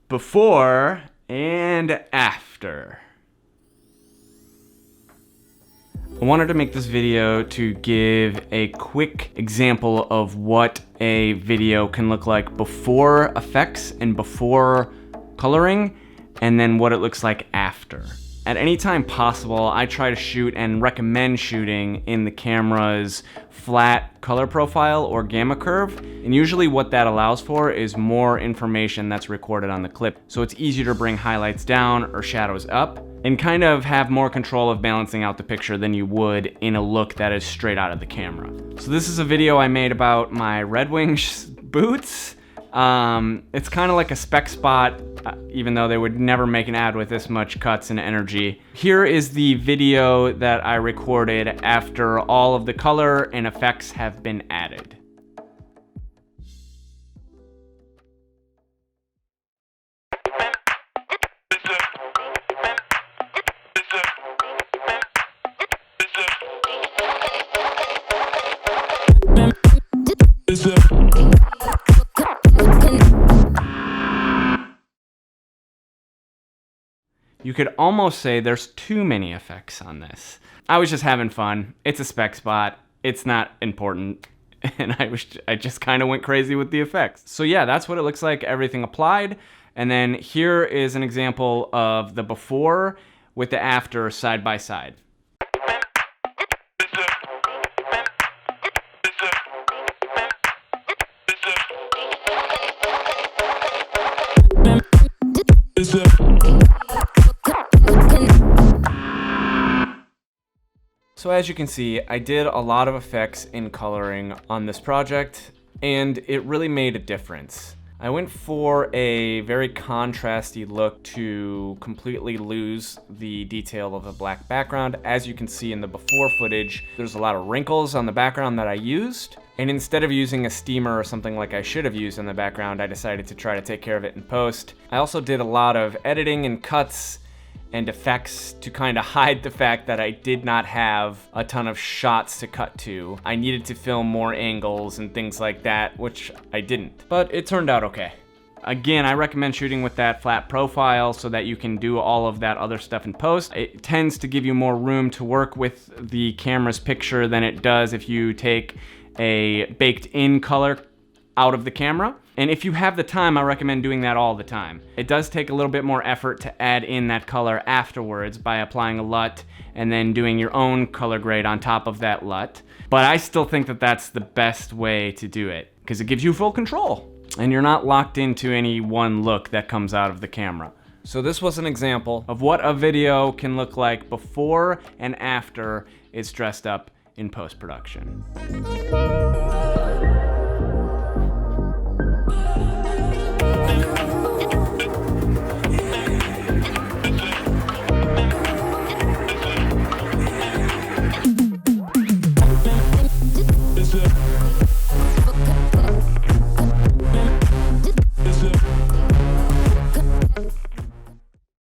before and after. I wanted to make this video to give a quick example of what a video can look like before effects and before coloring, and then what it looks like after. At any time possible, I try to shoot and recommend shooting in the camera's flat color profile or gamma curve. And usually what that allows for is more information that's recorded on the clip. So it's easier to bring highlights down or shadows up and kind of have more control of balancing out the picture than you would in a look that is straight out of the camera. So this is a video I made about my Red Wings boots. It's kind of like a spec spot, even though they would never make an ad with this much cuts and energy. Here is the video that I recorded after all of the color and effects have been added. You could almost say there's too many effects on this. I was just having fun. It's a spec spot. It's not important. And I just kind of went crazy with the effects. So yeah, that's what it looks like, everything applied. And then here is an example of the before with the after side by side. So as you can see, I did a lot of effects in coloring on this project, and it really made a difference. I went for a very contrasty look to completely lose the detail of a black background. As you can see in the before footage, there's a lot of wrinkles on the background that I used. And instead of using a steamer or something like I should have used in the background, I decided to try to take care of it in post. I also did a lot of editing and cuts and effects to kind of hide the fact that I did not have a ton of shots to cut to. I needed to film more angles and things like that, which I didn't, but it turned out okay. Again, I recommend shooting with that flat profile so that you can do all of that other stuff in post. It tends to give you more room to work with the camera's picture than it does if you take a baked-in color out of the camera. And if you have the time, I recommend doing that all the time. It does take a little bit more effort to add in that color afterwards by applying a LUT and then doing your own color grade on top of that LUT. But I still think that that's the best way to do it because it gives you full control and you're not locked into any one look that comes out of the camera. So this was an example of what a video can look like before and after it's dressed up in post-production.